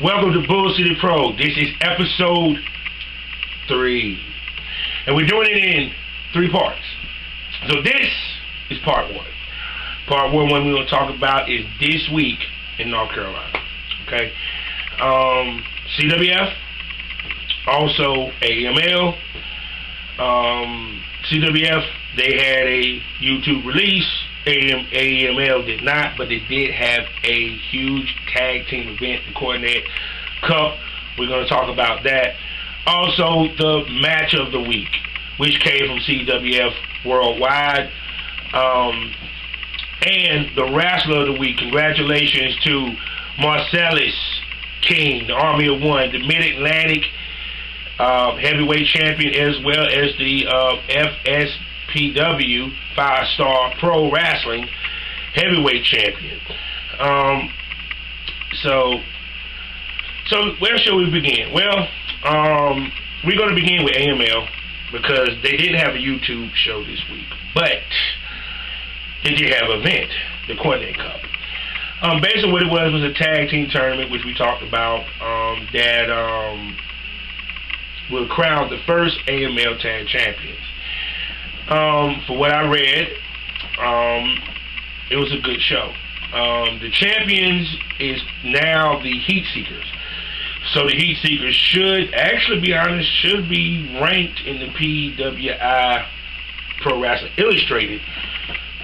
Welcome to Bull City Pro. This is episode 3. And we're doing it in 3 parts. So this is part 1. Part 1, what we're going to talk about is this week in North Carolina. Okay? CWF, also AML. CWF, they had a YouTube release. AML did not, but they did have a huge tag team event, the Cornette Cup. We're going to talk about that. Also, the match of the week, which came from CWF Worldwide. And the wrestler of the week, congratulations to Marcellus King, the Army of One, the Mid Atlantic heavyweight champion, as well as the FSPW 5-star pro wrestling heavyweight champion. So where shall we begin? Well, we're going to begin with AML because they didn't have a YouTube show this week, but they did have an event, the Cornette Cup. Basically what it was a tag team tournament, which we talked about, that will crown the first AML tag champions. For what I read, it was a good show. The champions is now the Heat Seekers. So the Heat Seekers should be ranked in the PWI Pro Wrestling Illustrated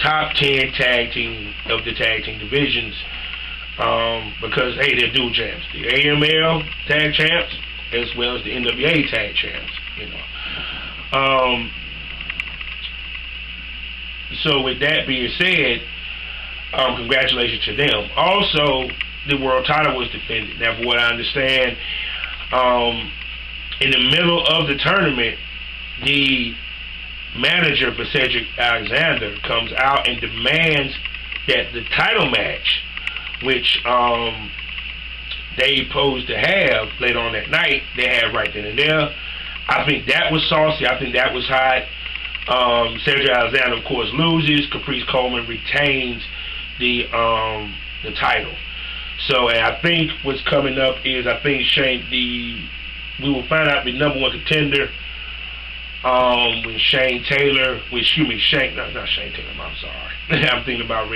top 10 tag team of the tag team divisions, because hey, they're dual champs, the AML tag champs as well as the NWA tag champs, So with that being said, congratulations to them. Also, the world title was defended. Now, from what I understand, in the middle of the tournament, the manager for Cedric Alexander comes out and demands that the title match, which they posed to have later on that night, they had right then and there. I think that was saucy. I think that was hot. Cedric Alexander, of course, loses. Caprice Coleman retains the title. So, and I think what's coming up is, I think we will find out the number 1 contender when Shane Taylor, not Shane Taylor, I'm sorry. I'm thinking about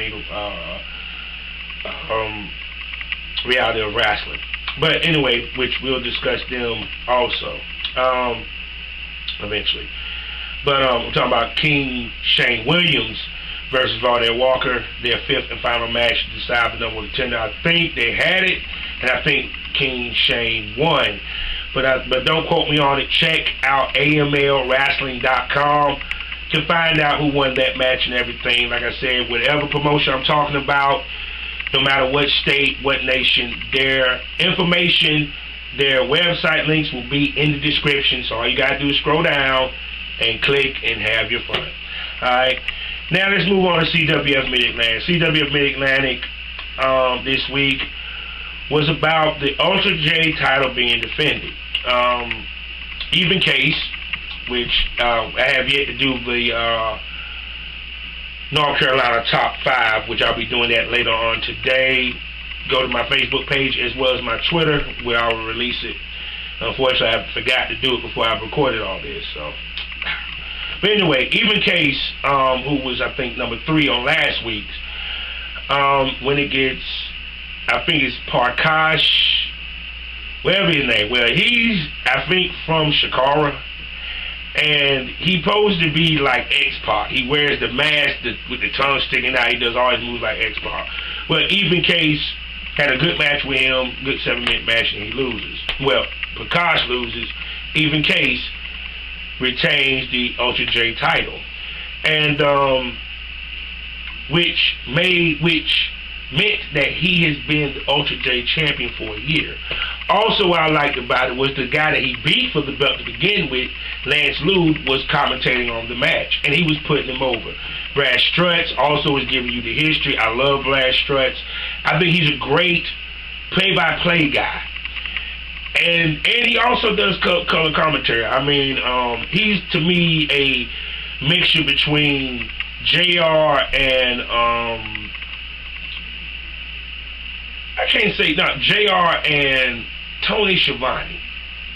Reality of Wrestling. But anyway, which we'll discuss them also eventually. But I'm talking about King Shane Williams versus Valdez Walker, their 5th and final match to decide the number 1 contender. I think they had it, and I think King Shane won. But don't quote me on it. Check out AMLWrestling.com to find out who won that match and everything. Like I said, whatever promotion I'm talking about, no matter what state, what nation, their information, their website links will be in the description. So all you got to do is scroll down and click and have your fun. Alright. Now let's move on to CWF Mid Atlantic. CWF Mid Atlantic this week was about the Ultra J title being defended. Even case, which I have yet to do the North Carolina top 5, which I'll be doing that later on today. Go to my Facebook page as well as my Twitter, where I will release it. Unfortunately, I forgot to do it before I recorded all this. So, but anyway, Even Case, who was I think number 3 on last week's, when it gets, I think it's Parkash, whatever his name. Well, he's, I think, from Shakara, and he posed to be like X-Pac. He wears the mask with the tongue sticking out. He does all his moves like X-Pac. Well, Even Case had a good match with him, good 7-minute match, and he loses. Well, Prakash loses. Even Case retains the Ultra J title, and which meant that he has been the Ultra J champion for a year. Also, what I liked about it was the guy that he beat for the belt to begin with, Lance Lude, was commentating on the match, and he was putting him over. Brad Strutz also was giving you the history. I love Brad Strutz. I think he's a great play-by-play guy. And he also does color commentary. I mean, he's, to me, a mixture between JR and I can't say not JR and Tony Schiavone.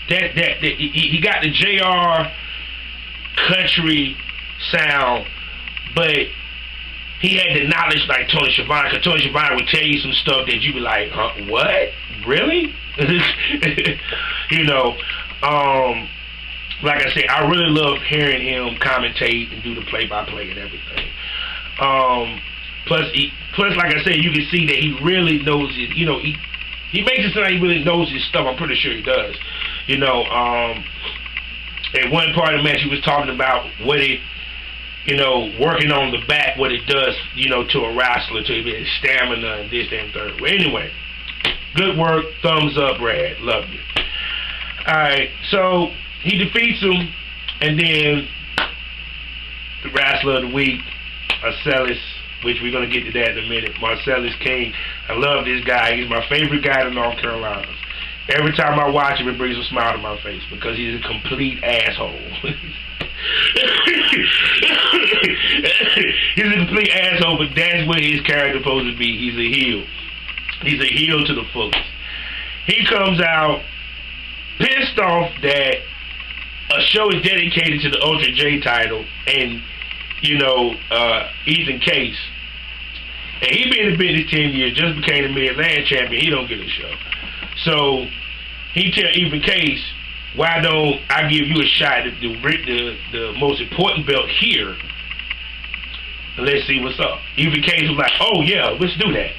That he got the JR country sound, but he had the knowledge like Tony Schiavone, because Tony Schiavone would tell you some stuff that you'd be like, huh, what? Really? You know, like I said, I really love hearing him commentate and do the play-by-play and everything. Plus, like I said, you can see that he really knows it. You know, he makes it sound like he really knows his stuff. I'm pretty sure he does. You know, at one part of the match, he was talking about what it, you know, working on the back, what it does, you know, to a wrestler, to his stamina and this, that, and third. Well, anyway, good work. Thumbs up, Brad. Love you. All right, so he defeats him, and then the wrestler of the week, Marcellus, which we're going to get to that in a minute, Marcellus King. I love this guy. He's my favorite guy in North Carolina. Every time I watch him, it brings a smile to my face because he's a complete asshole. He's a complete asshole, but that's what his character's supposed to be. He's a heel. He's a heel to the fullest. He comes out pissed off that a show is dedicated to the Ultra J title and, you know, Ethan Case. And he been in the business 10 years, just became the Mid Atlantic champion. He don't get a show. So he tell Ethan Case, why don't I give you a shot at the most important belt here, and let's see what's up. Ethan Case was like, oh yeah, let's do that.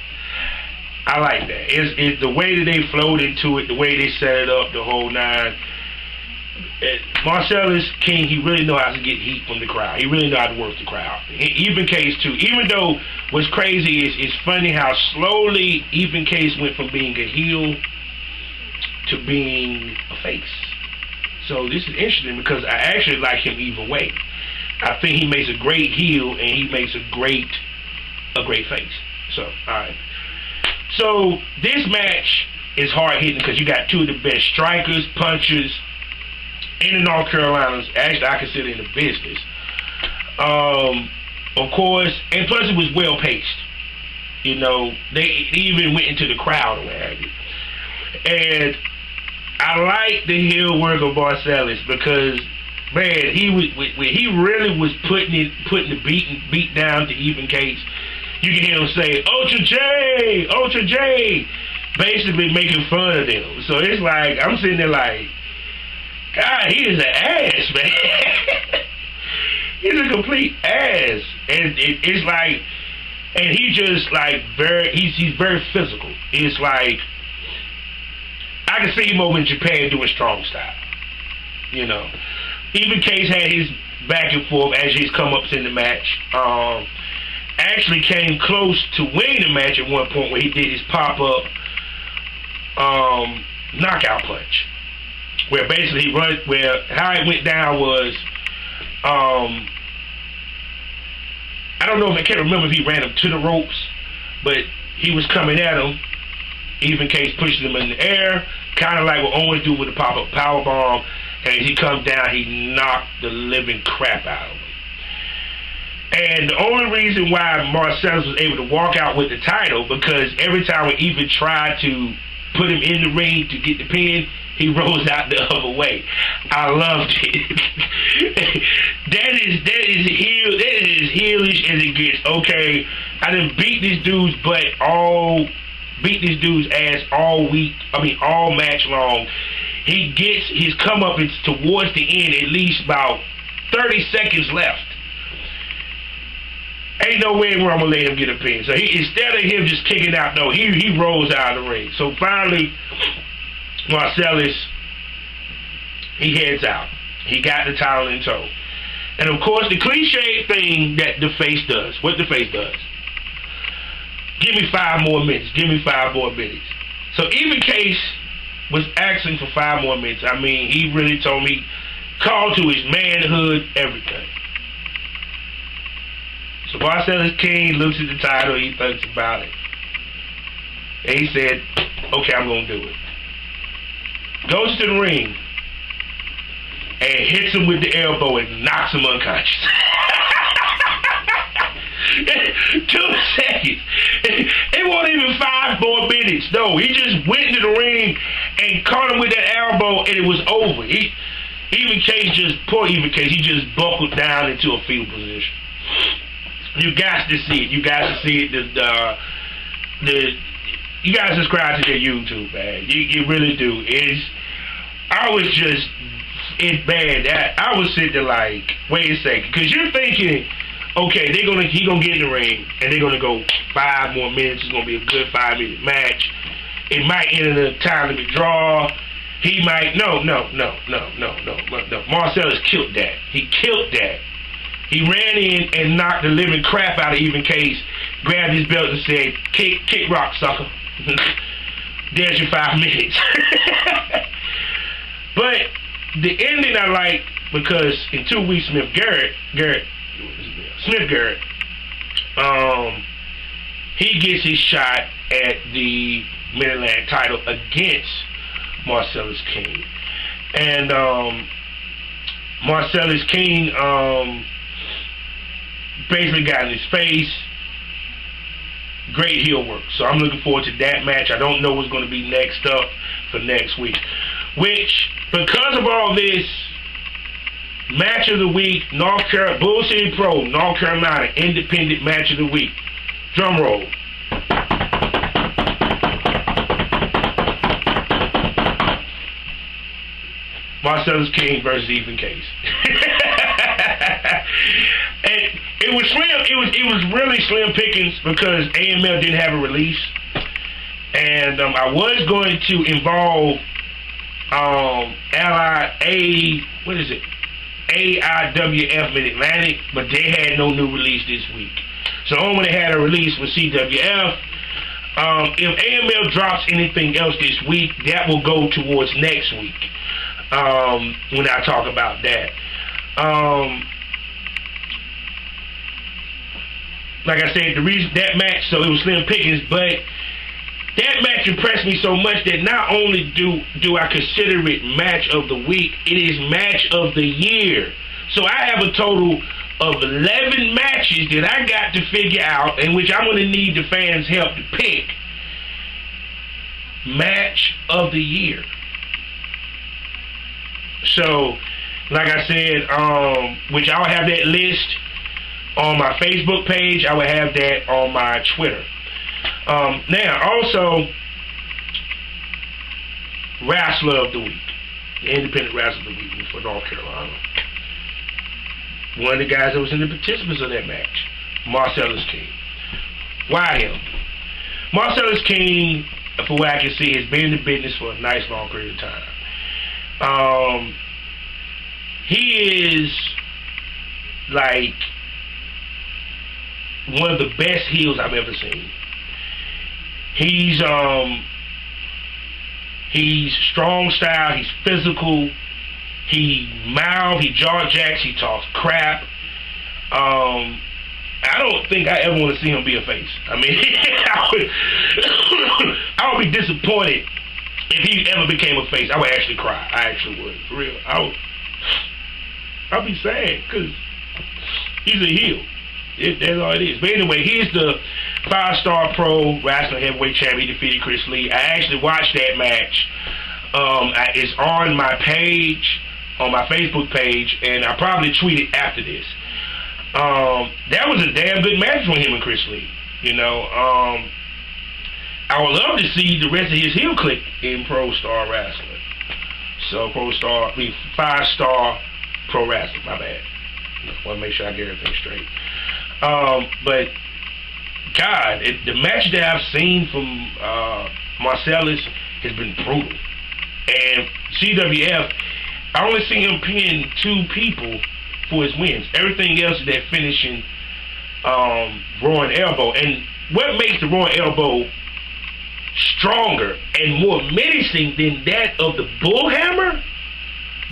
I like that. It's the way that they flowed into it, the way they set it up, the whole nine. Marcellus King, he really knows how to get heat from the crowd. He really knows how to work the crowd. Ethan Case too. Even though what's crazy is it's funny how slowly Ethan Case went from being a heel to being a face. So this is interesting because I actually like him either way. I think he makes a great heel and he makes a great face. So, alright. So this match is hard hitting because you got two of the best strikers, punchers in the North Carolinas. Actually, I consider in the business. Of course, and plus it was well paced. You know, they even went into the crowd or what have you. And I like the heel work of Marcellus because, man, he really was putting the beat down to Ethan Case. You can hear him say, Ultra J, basically making fun of them. So it's like, I'm sitting there like, God, he is an ass, man. He's a complete ass. And it's like, and he just like he's very physical. It's like, I can see him over in Japan doing strong style. You know, Ethan Case had his back and forth as he's come up in the match. Actually came close to winning the match at one point where he did his pop-up knockout punch. Where basically where how it went down was, I don't know if I can't remember if he ran him to the ropes, but he was coming at him. Ethan Case pushed him in the air, kind of like what Owens do with the pop-up power bomb, and as he comes down, he knocked the living crap out of him. And the only reason why Marcellus was able to walk out with the title, because every time when Ethan tried to put him in the ring to get the pin, he rolls out the other way. I loved it. that is as heelish as it gets. Okay, I done beat this dude's ass all week. I mean, all match long. He gets his comeuppance towards the end, at least about 30 seconds left. Ain't no way where I'm going to let him get a pin. So instead of him just kicking out, no, he rolls out of the ring. So finally, Marcellus, he heads out. He got the title in tow. And of course, the cliche thing that the face does, what the face does, give me 5 more minutes, give me 5 more minutes. So Ethan Case was asking for 5 more minutes. I mean, he really told me, called to his manhood, everything. So Marcellus King looks at the title, he thinks about it. And he said, okay, I'm going to do it. Goes to the ring and hits him with the elbow and knocks him unconscious. 2 seconds. It wasn't even 5 more minutes. No, he just went into the ring and caught him with that elbow, and it was over. Poor Even Case, he just buckled down into a fetal position. You guys to see it. You guys to see it. You guys subscribe to their YouTube, man. You really do. It's bad. I was sitting there like, wait a second, because you're thinking, okay, he gonna get in the ring, and they're gonna go 5 more minutes. It's gonna be a good 5-minute match. It might end in a time limit draw. He might no. Marcellus killed that. He killed that. He ran in and knocked the living crap out of Even Case, grabbed his belt and said, "Kick rock, sucker." There's your 5 minutes. But the ending I like, because in 2 weeks, Smith Garrett, he gets his shot at the Mid Atlantic title against Marcellus King, and Marcellus King basically got in his face. Great heel work. So I'm looking forward to that match. I don't know what's going to be next up for next week. Which, because of all this, match of the week, Bull City Pro, North Carolina, independent match of the week. Drum roll. Marcellus King versus Even Case. And it was slim. It was really slim pickings because AML didn't have a release, and I was going to involve AIWF Mid Atlantic, but they had no new release this week. So only they had a release with CWF. If AML drops anything else this week, that will go towards next week. When I talk about that. Like I said, the reason that match, so it was slim pickings, but that match impressed me so much that not only do I consider it match of the week, it is match of the year. So I have a total of 11 matches that I got to figure out, in which I'm going to need the fans' help to pick match of the year. So, like I said, which I will have that list on my Facebook page. I will have that on my Twitter. Now, also, Wrestler of the Week, the Independent Wrestler of the Week for North Carolina. One of the guys that was in the participants of that match, Marcellus King. Why him? Marcellus King, for what I can see, has been in the business for a nice long period of time. He is like one of the best heels I've ever seen. He's strong style, he's physical, he jaw jacks, he talks crap. I don't think I ever want to see him be a face. I mean, I would be disappointed if he ever became a face. I would actually cry. I actually would, for real. I'll be sad because he's a heel. That's all it is. But anyway, he's the 5-star pro wrestling heavyweight champion. He defeated Chris Lee. I actually watched that match. It's on my page, on my Facebook page, and I probably tweeted after this. That was a damn good match between him and Chris Lee. You know, I would love to see the rest of his heel clique in Pro Star Wrestling. So 5-star pro wrestling. My bad. I want to make sure I get everything straight. But God, the match that I've seen from Marcellus has been brutal. And CWF, I only see him pinning 2 people for his wins. Everything else is that finishing roaring elbow. And what makes the roaring elbow stronger and more menacing than that of the bullhammer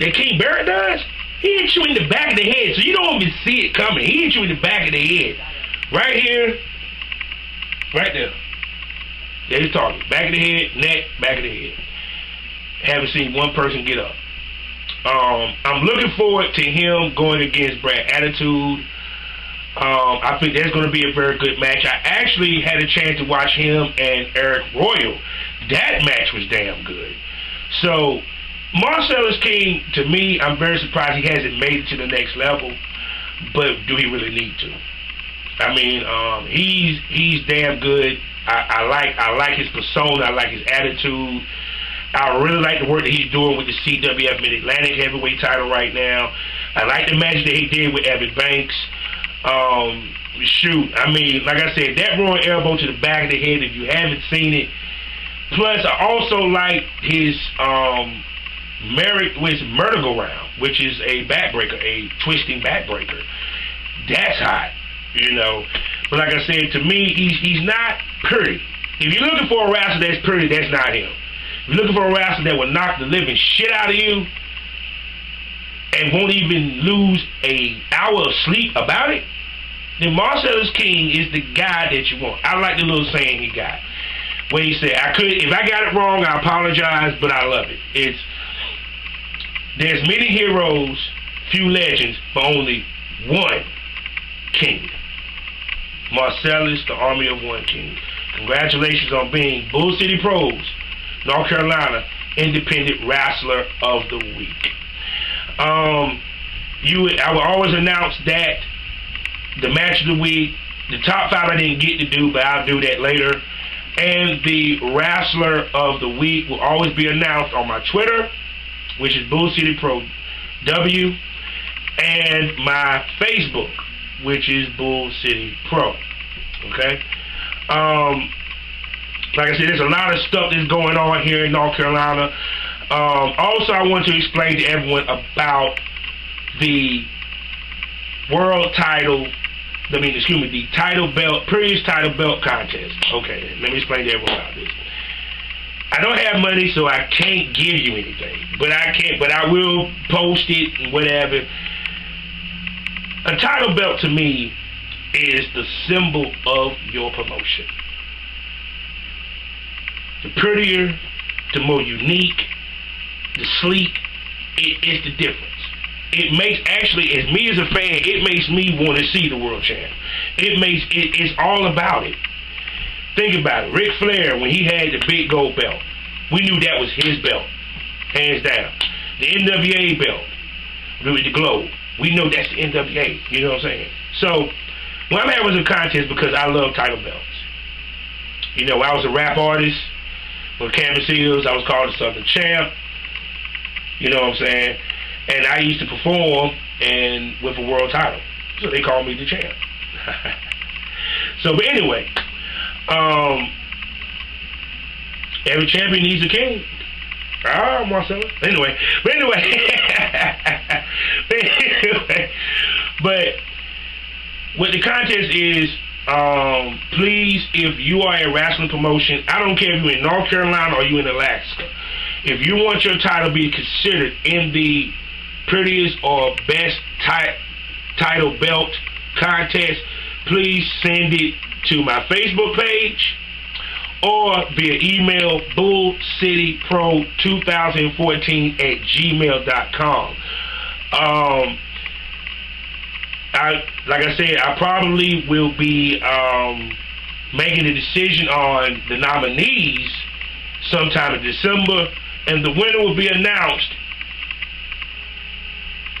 that King Barrett does? He hits you in the back of the head, so you don't even see it coming. He hits you in the back of the head. Right here, right there. There's his target. Back of the head, neck, back of the head. Haven't seen one person get up. I'm looking forward to him going against Brad Attitude. I think that's going to be a very good match. I actually had a chance to watch him and Eric Royal. That match was damn good. So Marcellus King, to me, I'm very surprised he hasn't made it to the next level. But do he really need to? I mean, he's damn good. I like his persona. I like his attitude. I really like the work that he's doing with the CWF Mid Atlantic heavyweight title right now. I like the match that he did with Evan Banks. Shoot, I mean, like I said, that rolling elbow to the back of the head, if you haven't seen it. Plus, I also like his merry-go-round, which is a backbreaker, a twisting backbreaker. That's hot, you know. But like I said, to me, he's not pretty. If you're looking for a wrestler that's pretty, that's not him. If you're looking for a wrestler that will knock the living shit out of you and won't even lose an hour of sleep about it, then Marcellus King is the guy that you want. I like the little saying he got, where he said, if I got it wrong, I apologize, but I love it. There's many heroes, few legends, but only one king. Marcellus, the Army of One King. Congratulations on being Bull City Pro's, North Carolina, Independent Wrestler of the Week. I will always announce that the match of the week, the top 5 I didn't get to do, but I'll do that later. And the Wrestler of the Week will always be announced on my Twitter, which is Bull City Pro W, and my Facebook, which is Bull City Pro. Okay? Like I said, there's a lot of stuff that's going on here in North Carolina. Also, I want to explain to everyone about the world title, the title belt, previous title belt contest. Okay, let me explain to everyone about this. I don't have money, so I can't give you anything, but I will post it and whatever. A title belt to me is the symbol of your promotion. The prettier, the more unique, the sleek, it is the difference. It makes, actually, as me as a fan, it makes me want to see the world champ. It's all about it. Think about it. Ric Flair, when he had the big gold belt, we knew that was his belt, hands down. The NWA belt, with the globe, we know that's the NWA. You know what I'm saying? So, when I'm having a contest, because I love title belts. You know, I was a rap artist with Canvas Hills. I was called the Southern Champ. You know what I'm saying? And I used to perform with a world title. So they called me the champ. So, but anyway, every champion needs a king. Marcelo. Anyway, but what the contest is, please, if you are a wrestling promotion, I don't care if you're in North Carolina or you're in Alaska, if you want your title to be considered in the prettiest or best title belt contest, please send it to my Facebook page or via email bullcitypro2014@gmail.com. Like I said, I probably will be making a decision on the nominees sometime in December, and the winner will be announced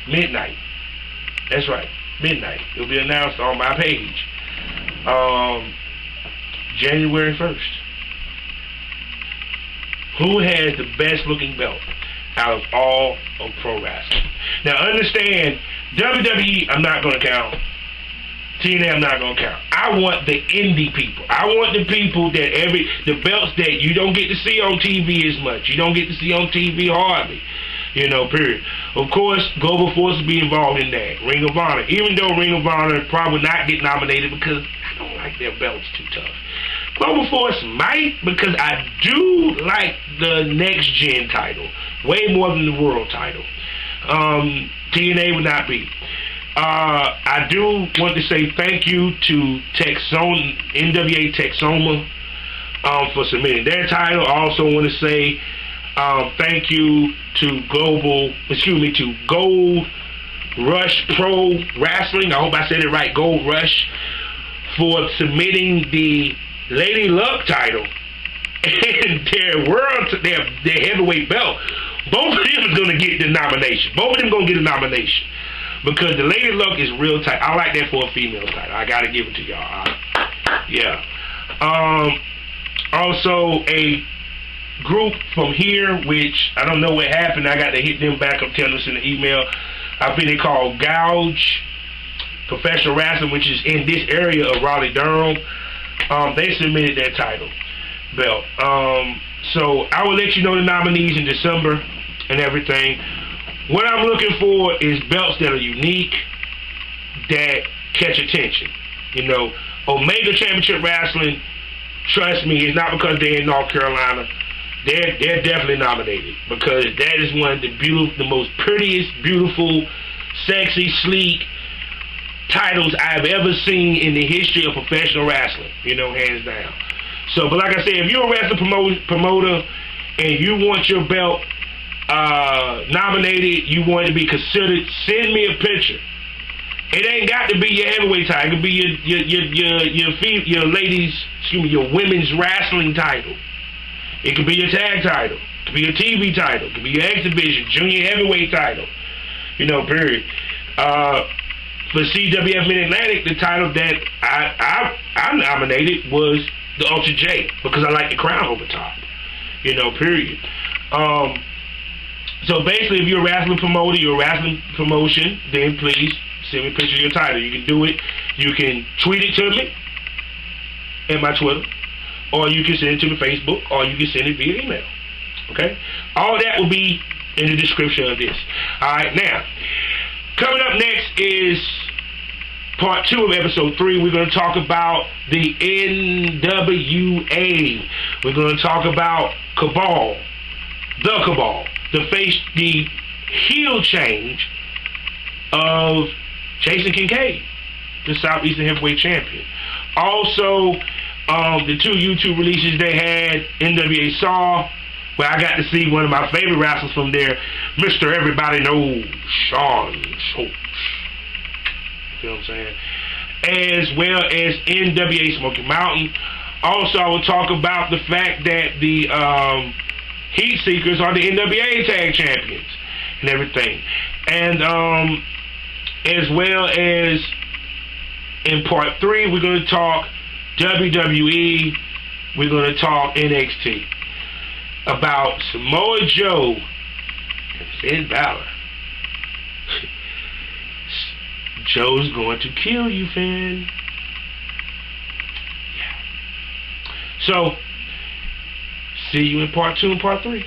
midnight. That's right, midnight. It will be announced on my page, January 1st. Who has the best looking belt out of all of pro wrestling? Now understand, WWE I'm not going to count. TNA I'm not going to count. I want the indie people. I want the people that the belts that you don't get to see on TV as much. You don't get to see on TV hardly. You know, period. Of course, Global Force will be involved in that. Ring of Honor. Even though Ring of Honor probably not get nominated because I don't like their belts too tough. Global Force might, because I do like the next gen title way more than the world title. TNA would not be. I do want to say thank you to NWA Texoma for submitting their title. I also want to say thank you to Gold Rush Pro Wrestling. I hope I said it right, Gold Rush, for submitting the Lady Luck title and their heavyweight belt, both of them are going to get the nomination. Both of them going to get a nomination. Because the Lady Luck is real tight. I like that for a female title. I got to give it to y'all. Yeah. Also, a group from here, which I don't know what happened. I got to hit them back up, telling us in the email. I think they called Gouge Professional Wrestling, which is in this area of Raleigh-Durham. They submitted their title belt. So I will let you know the nominees in December and everything. What I'm looking for is belts that are unique, that catch attention. You know, Omega Championship Wrestling, trust me, it's not because they're in North Carolina. They're definitely nominated because that is one of the most prettiest, beautiful, sexy, sleek titles I've ever seen in the history of professional wrestling. You know, hands down. So, but like I said, if you're a wrestling promoter and you want your belt nominated, you want it to be considered, send me a picture. It ain't got to be your heavyweight title. It could be your ladies, your women's wrestling title. It could be your tag title. It could be your TV title. It could be your X Division, junior heavyweight title. You know, period. For CWF Mid Atlantic, the title that I nominated was the Ultra J because I like the crown over top. You know, period. So basically, if you're a wrestling promoter, you're a wrestling promotion, then please send me a picture of your title. You can do it. You can tweet it to me at my Twitter, or you can send it to my Facebook, or you can send it via email. Okay? All that will be in the description of this. All right, now, coming up next is part 2 of episode 3. We're going to talk about the NWA. We're going to talk about Cabal, the heel change of Jason Kincaid, the Southeastern Heavyweight Champion. Also, the 2 YouTube releases they had, NWA Saw, where I got to see one of my favorite wrestlers from there, Mr. Everybody Knows, Sean Schultz. You know what I'm saying? As well as NWA Smoky Mountain. Also, I will talk about the fact that the Heat Seekers are the NWA Tag Champions and everything. And as well as in part 3, we're going to talk WWE, we're going to talk NXT. About Samoa Joe and Finn Balor. Joe's going to kill you, Finn. Yeah. So, see you in part 2 and part 3.